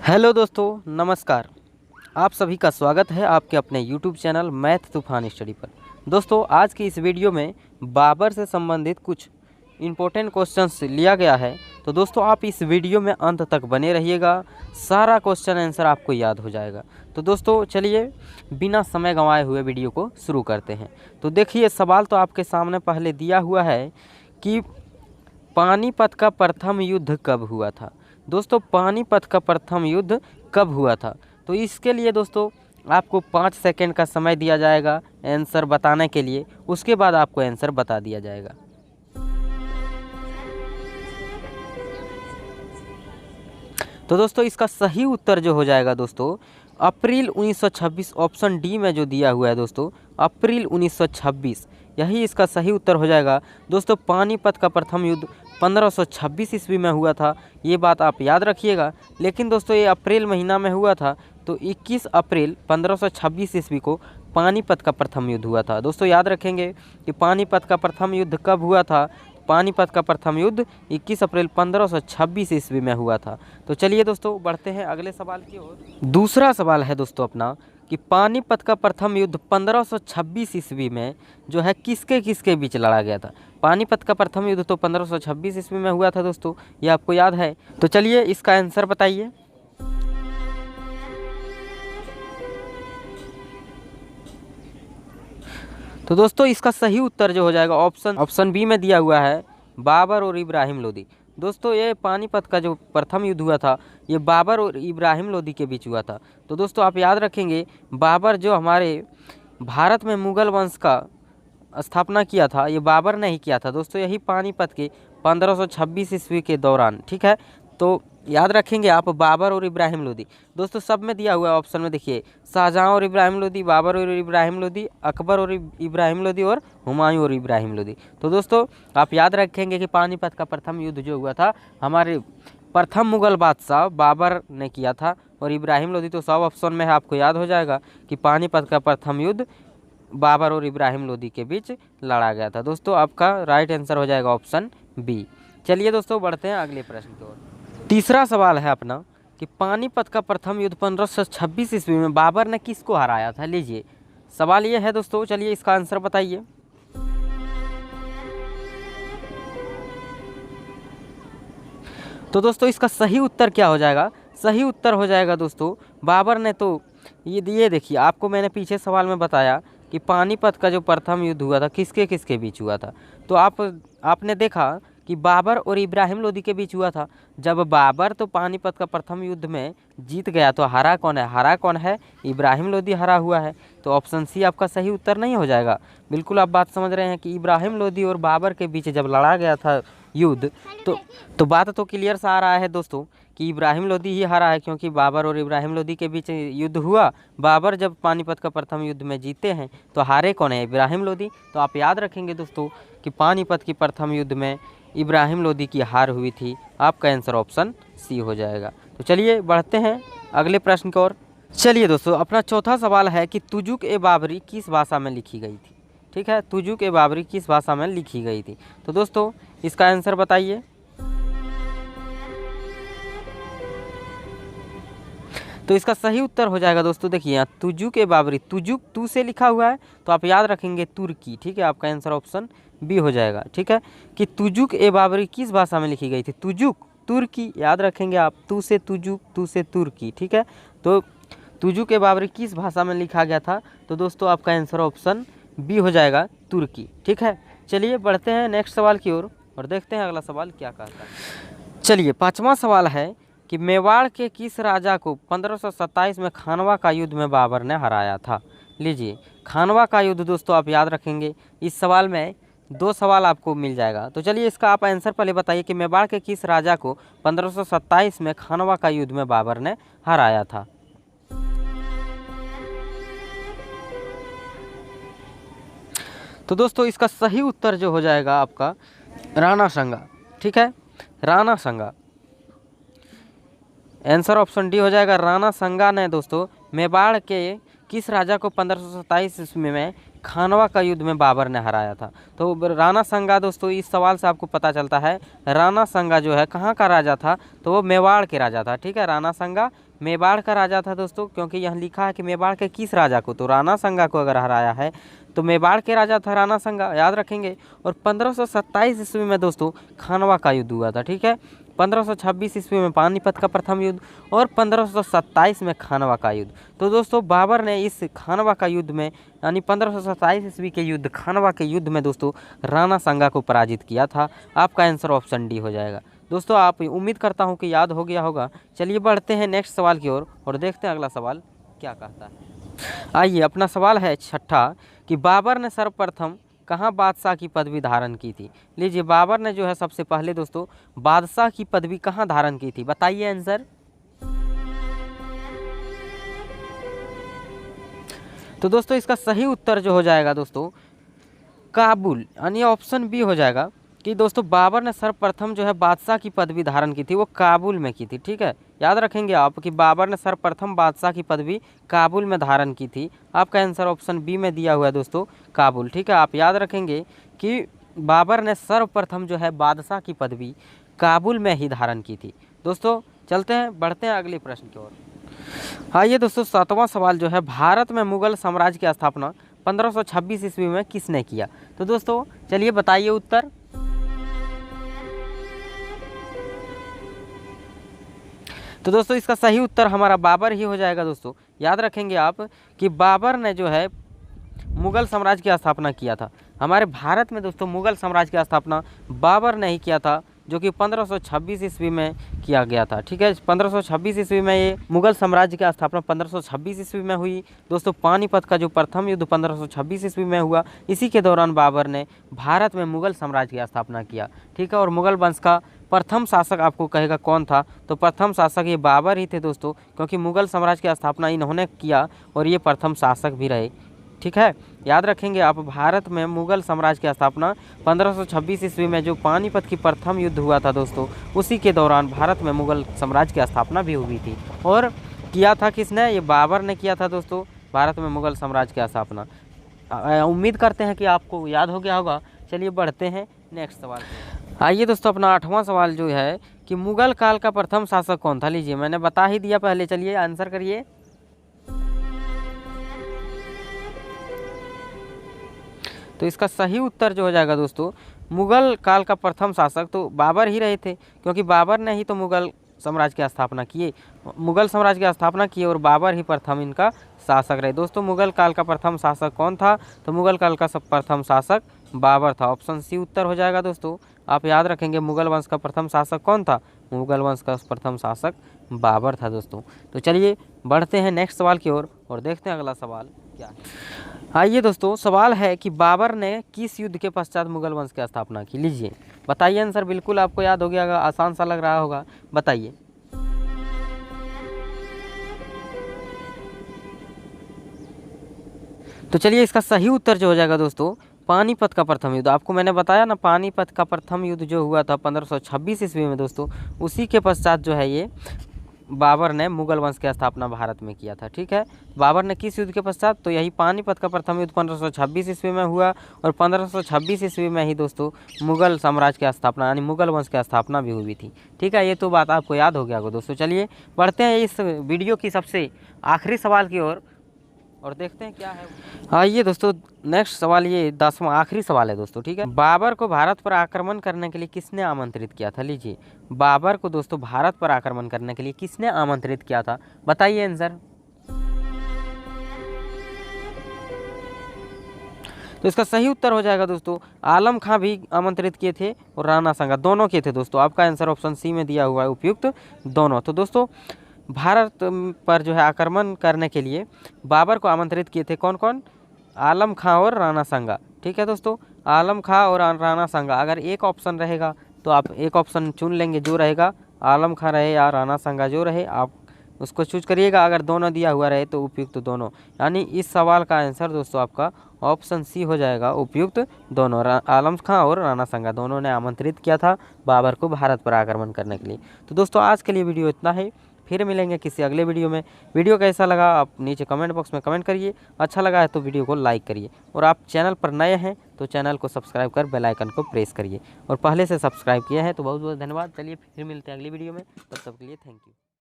Hello दोस्तों, नमस्कार। आप सभी का स्वागत है आपके अपने यूट्यूब चैनल मैथ तूफान स्टडी पर। दोस्तों, आज की इस वीडियो में बाबर से संबंधित कुछ इम्पोर्टेंट क्वेश्चंस लिया गया है। तो दोस्तों, आप इस वीडियो में अंत तक बने रहिएगा, सारा क्वेश्चन आंसर आपको याद हो जाएगा। तो दोस्तों चलिए बिना समय गंवाए हुए वीडियो को शुरू करते हैं। तो देखिए, सवाल तो आपके सामने पहले दिया हुआ है कि पानीपत का प्रथम युद्ध कब हुआ था। दोस्तों, पानीपत का प्रथम युद्ध कब हुआ था, तो इसके लिए दोस्तों आपको 5 सेकंड का समय दिया जाएगा आंसर बताने के लिए। उसके बाद आपको आंसर बता दिया जाएगा। तो दोस्तों, इसका सही उत्तर जो हो जाएगा दोस्तों अप्रैल 1926। ऑप्शन डी में जो दिया हुआ है दोस्तों अप्रैल 1926, यही इसका सही उत्तर हो जाएगा। दोस्तों, पानीपत का प्रथम युद्ध 1526 ईस्वी में हुआ था, ये बात आप याद रखिएगा। लेकिन दोस्तों ये अप्रैल महीना में हुआ था, तो 21 अप्रैल 1526 ईस्वी को पानीपत का प्रथम युद्ध हुआ था। दोस्तों याद रखेंगे कि पानीपत का प्रथम युद्ध कब हुआ था। पानीपत का प्रथम युद्ध 21 अप्रैल 1526 ईस्वी में हुआ था। तो चलिए दोस्तों बढ़ते हैं अगले सवाल की ओर। दूसरा सवाल है दोस्तों अपना कि पानीपत का प्रथम युद्ध 1526 ईस्वी में जो है किसके किसके बीच लड़ा गया था। पानीपत का प्रथम युद्ध तो 1526 ईस्वी में हुआ था दोस्तों, ये आपको याद है। तो चलिए इसका आंसर बताइए। तो दोस्तों इसका सही उत्तर जो हो जाएगा ऑप्शन बी में दिया हुआ है, बाबर और इब्राहिम लोदी। दोस्तों ये पानीपत का जो प्रथम युद्ध हुआ था ये बाबर और इब्राहिम लोदी के बीच हुआ था। तो दोस्तों आप याद रखेंगे, बाबर जो हमारे भारत में मुगल वंश का स्थापना किया था, ये बाबर ने ही किया था दोस्तों, यही पानीपत के 1526 ईस्वी के दौरान। ठीक है, तो याद रखेंगे आप बाबर और इब्राहिम लोदी। दोस्तों सब में दिया हुआ है ऑप्शन में, देखिए शाहजहां और इब्राहिम लोदी, बाबर और इब्राहिम लोदी, अकबर और इब्राहिम लोदी और हुमायूं और इब्राहिम लोदी। तो दोस्तों आप याद रखेंगे कि पानीपत का प्रथम युद्ध जो हुआ था हमारे प्रथम मुगल बादशाह बाबर ने किया था, और इब्राहिम लोदी तो सब ऑप्शन में है, आपको याद हो जाएगा कि पानीपत का प्रथम युद्ध बाबर और इब्राहिम लोदी के बीच लड़ा गया था। दोस्तों आपका राइट आंसर हो जाएगा ऑप्शन बी। चलिए दोस्तों बढ़ते हैं अगले प्रश्न की ओर। तीसरा सवाल है अपना कि पानीपत का प्रथम युद्ध 1526 ईस्वी में बाबर ने किसको हराया था। लीजिए सवाल ये है दोस्तों, चलिए इसका आंसर बताइए। तो दोस्तों इसका सही उत्तर क्या हो जाएगा। सही उत्तर हो जाएगा दोस्तों बाबर ने तो ये देखिए, आपको मैंने पीछे सवाल में बताया कि पानीपत का जो प्रथम युद्ध हुआ था किसके किसके बीच हुआ था, तो आपने देखा कि बाबर और इब्राहिम लोदी के बीच हुआ था। जब बाबर तो पानीपत का प्रथम युद्ध में जीत गया, तो हरा कौन है। हरा कौन है, इब्राहिम लोदी हरा हुआ है। तो ऑप्शन सी आपका सही उत्तर नहीं हो जाएगा। बिल्कुल आप बात समझ रहे हैं कि इब्राहिम लोदी और बाबर के बीच जब लड़ा गया था युद्ध, तो बात तो क्लियर सा आ रहा है दोस्तों कि इब्राहिम लोदी ही हारा है, क्योंकि बाबर और इब्राहिम लोदी के बीच युद्ध हुआ। बाबर जब पानीपत का प्रथम युद्ध में जीते हैं, तो हारे कौन है, इब्राहिम लोदी। तो आप याद रखेंगे दोस्तों कि पानीपत की प्रथम युद्ध में इब्राहिम लोदी की हार हुई थी। आपका आंसर ऑप्शन सी हो जाएगा। तो चलिए बढ़ते हैं अगले प्रश्न की ओर। चलिए दोस्तों अपना चौथा सवाल है कि तुजुक ए बाबरी किस भाषा में लिखी गई थी। ठीक है, तुजुक ए बाबरी किस भाषा में लिखी गई थी। तो दोस्तों इसका आंसर बताइए। तो इसका सही उत्तर हो जाएगा दोस्तों, देखिए यहाँ तुजुक ए बाबरी, तुजुक तू से लिखा हुआ है, तो आप याद रखेंगे तुर्की। ठीक है, आपका आंसर ऑप्शन बी हो जाएगा। ठीक है, कि तुजुक ए बाबरी किस भाषा में लिखी गई थी। तुजुक तुर्की, याद रखेंगे आप, तू से तुजुक, तू से तुर्की। ठीक है, तो तुजुक ए बाबरी किस भाषा में लिखा गया था, तो दोस्तों आपका आंसर ऑप्शन बी हो जाएगा, तुर्की। ठीक है, चलिए बढ़ते हैं नेक्स्ट सवाल की ओर और देखते हैं अगला सवाल क्या कहता है। चलिए पाँचवा सवाल है कि मेवाड़ के किस राजा को 1527 में खानवा का युद्ध में बाबर ने हराया था। लीजिए खानवा का युद्ध दोस्तों आप याद रखेंगे, इस सवाल में 2 सवाल आपको मिल जाएगा। तो चलिए इसका आप आंसर पहले बताइए कि मेवाड़ के किस राजा को 1527 में खानवा का युद्ध में बाबर ने हराया था। तो दोस्तों इसका सही उत्तर जो हो जाएगा आपका राणा संगा। ठीक है, राणा संगा, आंसर ऑप्शन डी हो जाएगा। राणा संगा ने दोस्तों मेवाड़ के किस राजा को 1527 ईस्वी में खानवा का युद्ध में बाबर ने हराया था? तो राणा संगा दोस्तों, इस सवाल से आपको पता चलता है राणा संगा जो है कहाँ का राजा था, तो वो मेवाड़ के राजा था। ठीक है, राणा संगा मेवाड़ का राजा था दोस्तों, क्योंकि यहाँ लिखा है कि मेवाड़ के किस राजा को, तो राणा संगा को अगर हराया है तो मेवाड़ के राजा था राणा संगा, याद रखेंगे। और 1527 ईस्वी में दोस्तों खानवा का युद्ध हुआ था। ठीक है, 1526 ईस्वी में पानीपत का प्रथम युद्ध और 1527 में खानवा का युद्ध। तो दोस्तों बाबर ने इस खानवा का युद्ध में यानी 1527 ईस्वी के युद्ध खानवा के युद्ध में दोस्तों राणा संगा को पराजित किया था। आपका आंसर ऑप्शन डी हो जाएगा। दोस्तों आप उम्मीद करता हूं कि याद हो गया होगा। चलिए बढ़ते हैं नेक्स्ट सवाल की ओर और देखते हैं अगला सवाल क्या कहता है। आइए, अपना सवाल है छठा कि बाबर ने सर्वप्रथम कहाँ बादशाह की पदवी धारण की थी? लीजिए, बाबर ने जो है सबसे पहले दोस्तों बादशाह की पदवी कहाँ धारण की थी, बताइए आंसर। तो दोस्तों इसका सही उत्तर जो हो जाएगा दोस्तों काबुल, यानी ऑप्शन बी हो जाएगा कि दोस्तों बाबर ने सर्वप्रथम जो है बादशाह की पदवी धारण की थी वो काबुल में की थी। ठीक है, याद रखेंगे आप कि बाबर ने सर्वप्रथम बादशाह की पदवी काबुल में धारण की थी। आपका आंसर ऑप्शन बी में दिया हुआ है दोस्तों काबुल। ठीक है, आप याद रखेंगे कि बाबर ने सर्वप्रथम जो है बादशाह की पदवी काबुल में ही धारण की थी। दोस्तों चलते हैं, बढ़ते हैं अगले प्रश्न की ओर। आइए दोस्तों, सातवां सवाल जो है भारत में मुगल साम्राज्य की स्थापना 1526 ईस्वी में किसने किया? तो दोस्तों चलिए बताइए उत्तर। तो दोस्तों इसका सही उत्तर हमारा बाबर ही हो जाएगा। दोस्तों याद रखेंगे आप कि बाबर ने जो है मुगल साम्राज्य की स्थापना किया था। हमारे भारत में दोस्तों मुगल साम्राज्य की स्थापना बाबर ने ही किया था, जो कि 1526 ईस्वी में किया गया था। ठीक है, 1526 ईस्वी में ये मुगल साम्राज्य की स्थापना 1526 ईस्वी में हुई। दोस्तों पानीपत का जो प्रथम युद्ध 1526 ईस्वी में हुआ, इसी के दौरान बाबर ने भारत में मुगल साम्राज्य की स्थापना किया। ठीक है, और मुगल वंश का प्रथम शासक आपको कहेगा कौन था, तो प्रथम शासक ये बाबर ही थे दोस्तों, क्योंकि मुगल साम्राज्य की स्थापना इन्होंने किया और ये प्रथम शासक भी रहे। ठीक है, याद रखेंगे आप भारत में मुगल साम्राज्य की स्थापना 1526 ईस्वी में जो पानीपत की प्रथम युद्ध हुआ था दोस्तों, उसी के दौरान भारत में मुगल साम्राज्य की स्थापना भी हुई थी। और किया था किसने? ये बाबर ने किया था दोस्तों भारत में मुगल साम्राज्य की स्थापना। उम्मीद करते हैं कि आपको याद हो गया होगा। चलिए बढ़ते हैं नेक्स्ट सवाल। आइए दोस्तों, अपना 8वां सवाल जो है कि मुगल काल का प्रथम शासक कौन था? लीजिए, मैंने बता ही दिया पहले, चलिए आंसर करिए। तो इसका सही उत्तर जो हो जाएगा दोस्तों मुगल काल का प्रथम शासक तो बाबर ही रहे थे, क्योंकि बाबर ने ही तो मुगल साम्राज्य की स्थापना किए, मुगल साम्राज्य की स्थापना की और बाबर ही प्रथम इनका शासक रहे। दोस्तों मुगल काल का प्रथम शासक कौन था? तो मुगल काल का प्रथम शासक बाबर था। ऑप्शन सी उत्तर हो जाएगा। दोस्तों आप याद रखेंगे मुगल वंश का प्रथम शासक कौन था? मुगल वंश का प्रथम शासक बाबर था दोस्तों। तो चलिए बढ़ते हैं नेक्स्ट सवाल की ओर और देखते हैं अगला सवाल क्या है। आइए दोस्तों, सवाल है कि बाबर ने किस युद्ध के पश्चात मुगल वंश की स्थापना की? लीजिए बताइए आंसर। बिल्कुल आपको याद हो गया होगा, आसान सा लग रहा होगा, बताइए। तो चलिए इसका सही उत्तर जो हो जाएगा दोस्तों पानीपत का प्रथम युद्ध। आपको मैंने बताया ना, पानीपत का प्रथम युद्ध जो हुआ था 1526 ईस्वी में दोस्तों, उसी के पश्चात जो है ये बाबर ने मुगल वंश की स्थापना भारत में किया था। ठीक है, बाबर ने किस युद्ध के पश्चात? तो यही पानीपत का प्रथम युद्ध 1526 ईस्वी में हुआ और 1526 ईस्वी में ही दोस्तों मुगल साम्राज्य की स्थापना यानी मुगल वंश की स्थापना भी हुई थी। ठीक है, ये तो बात आपको याद हो गया होगा दोस्तों। चलिए बढ़ते हैं इस वीडियो की सबसे आखिरी सवाल की ओर और देखते हैं क्या है। आइए दोस्तों, नेक्स्ट सवाल ये 10वां आखिरी सवाल है दोस्तों। ठीक है, बाबर को भारत पर आक्रमण करने के लिए किसने आमंत्रित किया था? लीजिए, बाबर को दोस्तों भारत पर आक्रमण करने के लिए किसने आमंत्रित किया था? बताइए आंसर। तो इसका सही उत्तर हो जाएगा दोस्तों आलम खां भी आमंत्रित किए थे और राणा संगा, दोनों किए थे दोस्तों। आपका आंसर ऑप्शन सी में दिया हुआ है, उपयुक्त दोनों। तो दोस्तों भारत पर जो है आक्रमण करने के लिए बाबर को आमंत्रित किए थे कौन कौन? आलम खां और राणा संगा। ठीक है दोस्तों, आलम खां और राणा संगा। अगर एक ऑप्शन रहेगा तो आप एक ऑप्शन चुन लेंगे, जो रहेगा आलम खां रहे या राणा संगा जो रहे आप उसको चूज करिएगा। अगर दोनों दिया हुआ रहे तो उपयुक्त दोनों, यानी इस सवाल का आंसर दोस्तों आपका ऑप्शन सी हो जाएगा, उपयुक्त दोनों। आलम खां और राणा संगा दोनों ने आमंत्रित किया था बाबर को भारत पर आक्रमण करने के लिए। तो दोस्तों आज के लिए वीडियो इतना है, फिर मिलेंगे किसी अगले वीडियो में। वीडियो कैसा लगा आप नीचे कमेंट बॉक्स में कमेंट करिए, अच्छा लगा है तो वीडियो को लाइक करिए, और आप चैनल पर नए हैं तो चैनल को सब्सक्राइब कर बेल आइकन को प्रेस करिए, और पहले से सब्सक्राइब किया है तो बहुत बहुत धन्यवाद। चलिए फिर मिलते हैं अगली वीडियो में, तब तक के लिए थैंक यू।